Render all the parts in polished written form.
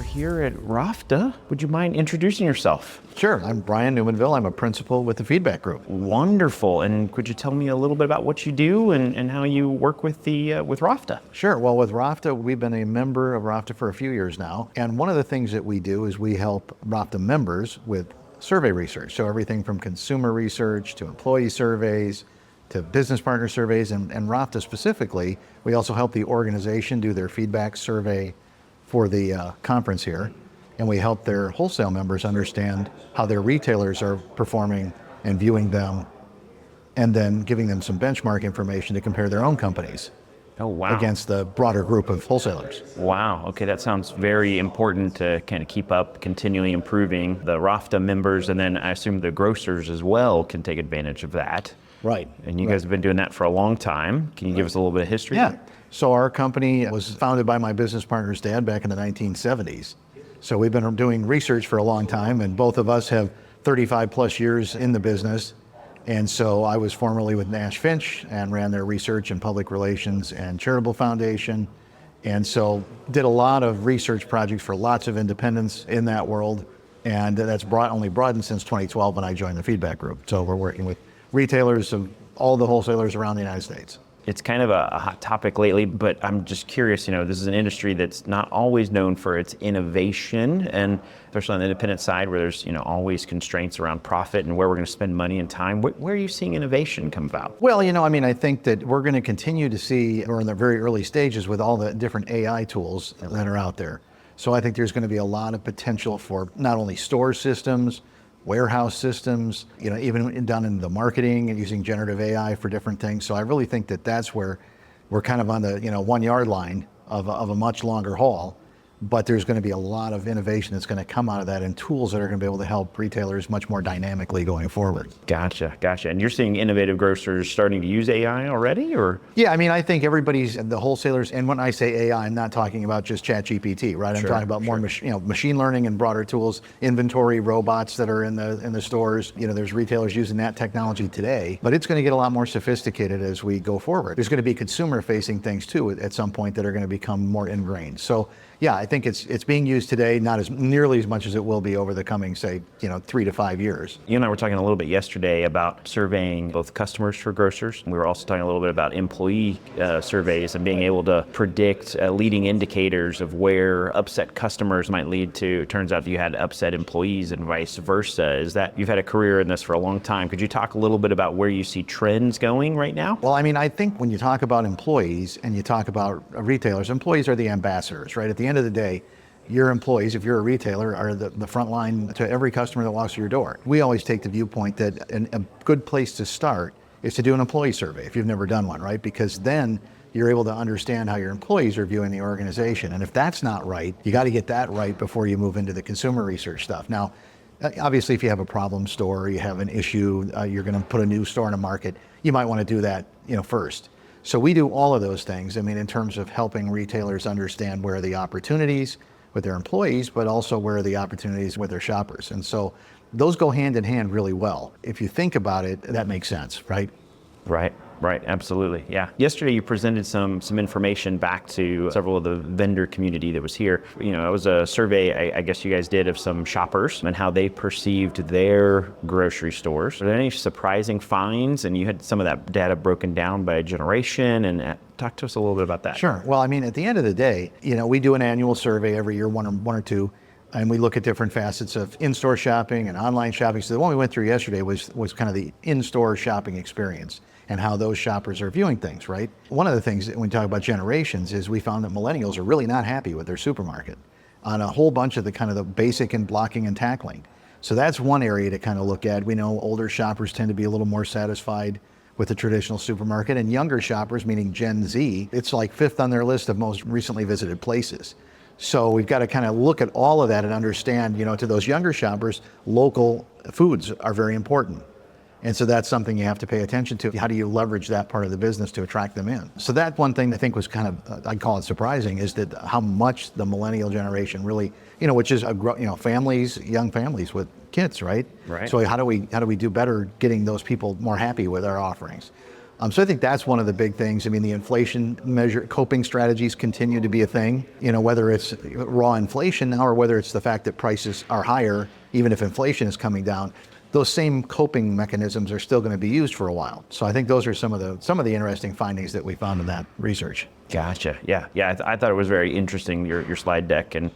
here at Rafta. Would you mind introducing yourself? Sure, I'm Brian Numainville. I'm a principal with the Feedback Group. Wonderful. And could you tell me a little bit about what you do and how you work with with Rafta? Sure. Well, with Rafta, we've been a member of Rafta for a few years now. And one of the things that we do is we help Rafta members with survey research. So everything from consumer research to employee surveys to business partner surveys. And Rafta specifically, we also help the organization do their feedback survey for the conference here. And we help their wholesale members understand how their retailers are performing and viewing them, and then giving them some benchmark information to compare their own companies against the broader group of wholesalers. Wow. Okay, that sounds very important to kind of keep up, continually improving. The Rafta members, and then I assume the grocers as well can take advantage of that. Right. And you guys have been doing that for a long time. Can you give us a little bit of history? Yeah. So our company was founded by my business partner's dad back in the 1970s. So we've been doing research for a long time, and both of us have 35 plus years in the business. And so I was formerly with Nash Finch and ran their research and public relations and charitable foundation. And so did a lot of research projects for lots of independents in that world. And that's only broadened since 2012 when I joined the Feedback Group. So we're working with retailers of all the wholesalers around the United States. It's kind of a hot topic lately, but I'm just curious, this is an industry that's not always known for its innovation, and especially on the independent side where there's, always constraints around profit and where we're going to spend money and time. Where are you seeing innovation come about? Well, I think that we're going to continue to see, we're in the very early stages with all the different AI tools that are out there. So I think there's going to be a lot of potential for not only store systems, warehouse systems, even down in the marketing and using generative AI for different things. So I really think that that's where we're kind of on the 1 yard line of a much longer haul. But there's going to be a lot of innovation that's going to come out of that, and tools that are going to be able to help retailers much more dynamically going forward. Gotcha. And you're seeing innovative grocers starting to use AI already, or? Yeah, I think the wholesalers, and when I say AI, I'm not talking about just ChatGPT, right? I'm talking about more machine learning and broader tools, inventory robots that are in the stores. There's retailers using that technology today, but it's going to get a lot more sophisticated as we go forward. There's going to be consumer-facing things too at some point that are going to become more ingrained. So yeah, I think it's being used today, not as nearly as much as it will be over the coming, say, 3 to 5 years. You and I were talking a little bit yesterday about surveying both customers for grocers. We were also talking a little bit about employee surveys and being able to predict leading indicators of where upset customers might lead to. It turns out you had upset employees and vice versa. You've had a career in this for a long time. Could you talk a little bit about where you see trends going right now? Well, I think when you talk about employees and you talk about retailers, employees are the ambassadors, right? At the end of the day, your employees, if you're a retailer, are the front line to every customer that walks through your door. We always take the viewpoint that a good place to start is to do an employee survey if you've never done one, right? Because then you're able to understand how your employees are viewing the organization. And if that's not right, you got to get that right before you move into the consumer research stuff. Now, obviously, if you have a problem store, you have an issue, you're going to put a new store in a market, you might want to do that, first. So we do all of those things, in terms of helping retailers understand where are the opportunities with their employees, but also where are the opportunities with their shoppers. And so those go hand in hand really well. If you think about it, that makes sense, right? Right, absolutely, yeah. Yesterday you presented some information back to several of the vendor community that was here. It was a survey I guess you guys did of some shoppers and how they perceived their grocery stores. Are there any surprising finds? And you had some of that data broken down by generation, and talk to us a little bit about that. Sure, well, at the end of the day, we do an annual survey every year, one or two, and we look at different facets of in-store shopping and online shopping. So the one we went through yesterday was kind of the in-store shopping experience and how those shoppers are viewing things, right? One of the things when we talk about generations is we found that millennials are really not happy with their supermarket on a whole bunch of the kind of the basic and blocking and tackling. So that's one area to kind of look at. We know older shoppers tend to be a little more satisfied with the traditional supermarket, and younger shoppers, meaning Gen Z, it's like fifth on their list of most recently visited places. So we've got to kind of look at all of that and understand, to those younger shoppers, local foods are very important. And so that's something you have to pay attention to. How do you leverage that part of the business to attract them in? So that one thing I think was kind of, I'd call it surprising, is that how much the millennial generation really, which is, families, young families with kids, right? Right. So how do we do better getting those people more happy with our offerings? So I think that's one of the big things. I mean, the inflation measure coping strategies continue to be a thing, whether it's raw inflation now or whether it's the fact that prices are higher, even if inflation is coming down. Those same coping mechanisms are still going to be used for a while. So I think those are some of the interesting findings that we found in that research. Gotcha. Yeah. I thought it was very interesting, your slide deck, and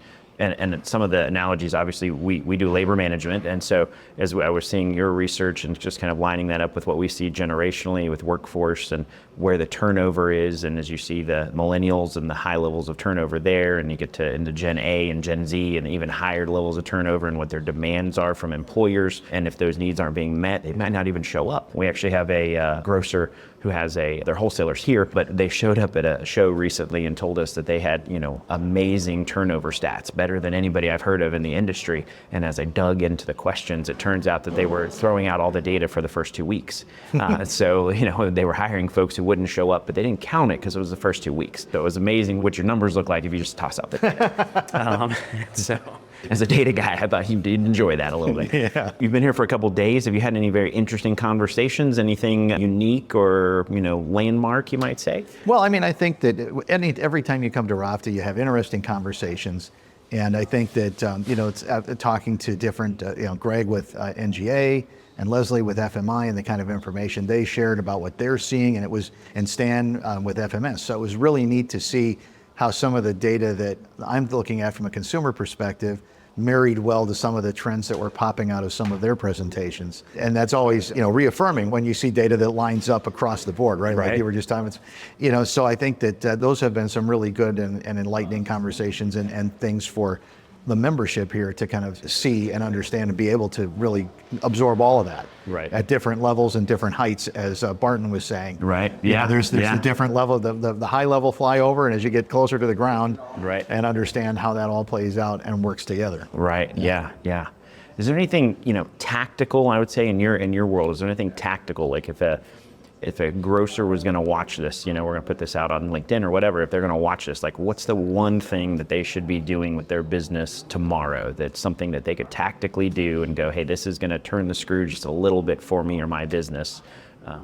some of the analogies. Obviously, we do labor management, and so as I was seeing your research and just kind of lining that up with what we see generationally with workforce and where the turnover is, and as you see the millennials and the high levels of turnover there, and you get into Gen A and Gen Z and even higher levels of turnover and what their demands are from employers, and if those needs aren't being met, they might not even show up. We actually have a grocer who has they're wholesalers here, but they showed up at a show recently and told us that they had, amazing turnover stats, better than anybody I've heard of in the industry. And as I dug into the questions, it turns out that they were throwing out all the data for the first 2 weeks. So, they were hiring folks who wouldn't show up, but they didn't count it because it was the first 2 weeks. So it was amazing what your numbers look like if you just toss out the data. So as a data guy, I thought you did enjoy that a little bit. Yeah. You've been here for a couple of days. Have you had any very interesting conversations? Anything unique or, landmark, you might say? Well, I mean, I think that every time you come to RAFTA, you have interesting conversations. And I think that, it's talking to different, Greg with NGA and Leslie with FMI and the kind of information they shared about what they're seeing, and Stan with FMS. So it was really neat to see how some of the data that I'm looking at from a consumer perspective married well to some of the trends that were popping out of some of their presentations. And that's always, reaffirming when you see data that lines up across the board, right? Like you were just talking, so I think that those have been some really good and enlightening conversations and things for the membership here to kind of see and understand and be able to really absorb all of that at different levels and different heights, as Barton was saying. Right. Yeah. There's the different level, the high level flyover, and as you get closer to the ground, and understand how that all plays out and works together. Right. Yeah. Is there anything tactical? I would say in your world, is there anything tactical, like if a grocer was going to watch this, we're going to put this out on LinkedIn or whatever, if they're going to watch this, like what's the one thing that they should be doing with their business tomorrow, that's something that they could tactically do and go, hey, this is going to turn the screw just a little bit for me or my business?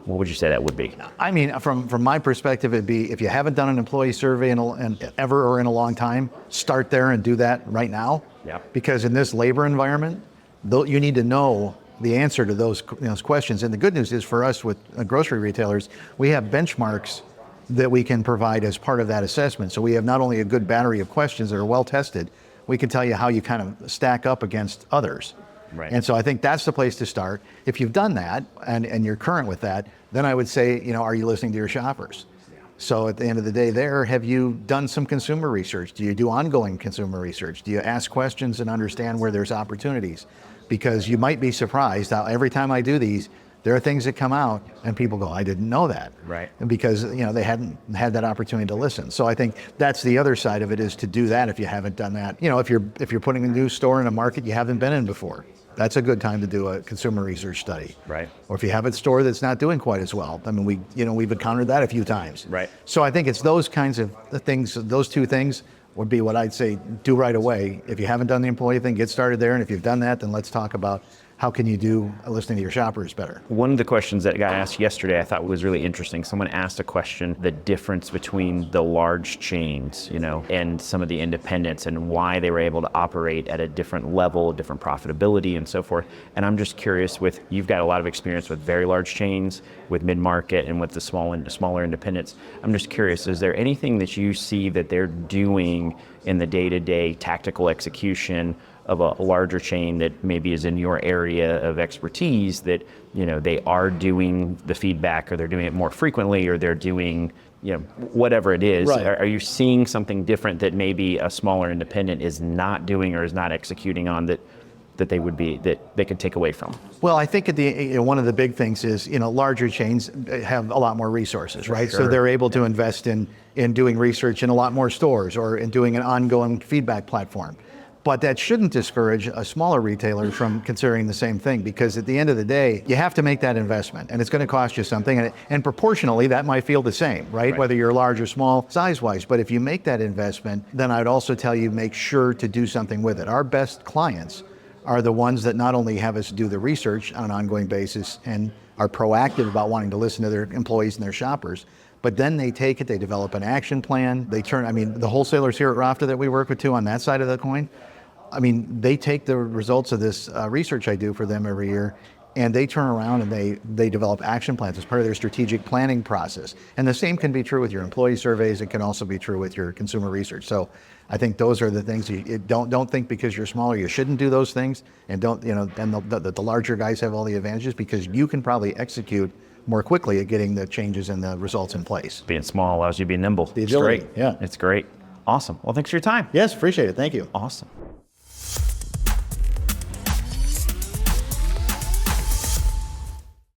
What would you say that would be? I mean, from my perspective, it'd be, if you haven't done an employee survey in a long time, start there and do that right now. Yeah. Because in this labor environment, you need to know the answer to those questions. And the good news is for us with grocery retailers, we have benchmarks that we can provide as part of that assessment. So we have not only a good battery of questions that are well tested, we can tell you how you kind of stack up against others. Right. And so I think that's the place to start. If you've done that and you're current with that, then I would say, are you listening to your shoppers? Yeah. So at the end of the day have you done some consumer research? Do you do ongoing consumer research? Do you ask questions and understand where there's opportunities? Because you might be surprised how every time I do these, there are things that come out and people go, I didn't know that. Right. And because they hadn't had that opportunity to listen. So I think that's the other side of it, is to do that if you haven't done that. If you're putting a new store in a market you haven't been in before, that's a good time to do a consumer research study. Right. Or if you have a store that's not doing quite as well. I mean, we've encountered that a few times. Right. So I think it's those kinds of things, those two things would be what I'd say do right away. If you haven't done the employee thing, get started there. And if you've done that, then let's talk about how can you do listening to your shoppers better. One of the questions that got asked yesterday I thought was really interesting. Someone asked a question, the difference between the large chains, and some of the independents, and why they were able to operate at a different level, different profitability and so forth. And I'm just curious, you've got a lot of experience with very large chains, with mid-market, and with the smaller independents. I'm just curious, is there anything that you see that they're doing in the day-to-day tactical execution of a larger chain that maybe is in your area of expertise, that they are doing the feedback, or they're doing it more frequently, or they're doing whatever it is? Right. Are you seeing something different that maybe a smaller independent is not doing or is not executing on that they could take away from? Well, I think one of the big things is, larger chains have a lot more resources, right? Sure. So they're able to invest in doing research in a lot more stores, or in doing an ongoing feedback platform. But that shouldn't discourage a smaller retailer from considering the same thing, because at the end of the day, you have to make that investment, and it's going to cost you something, and proportionally that might feel the same, right? Whether you're large or small size-wise. But if you make that investment, then I'd also tell you, make sure to do something with it. Our best clients are the ones that not only have us do the research on an ongoing basis and are proactive about wanting to listen to their employees and their shoppers, but then they take it, they develop an action plan, they turn, I mean, the wholesalers here at Rafta that we work with too on that side of the coin, I mean, they take the results of this research I do for them every year, and they turn around and they develop action plans as part of their strategic planning process. And the same can be true with your employee surveys. It can also be true with your consumer research. So I think those are the things don't think because you're smaller you shouldn't do those things, and don't, you know, and the larger guys have all the advantages because you can probably execute more quickly at getting the changes and the results in place. Being small allows you to be nimble. The It's agility, great. yeah. It's great. Awesome. Well, thanks for your time. Yes, appreciate it. Thank you. Awesome.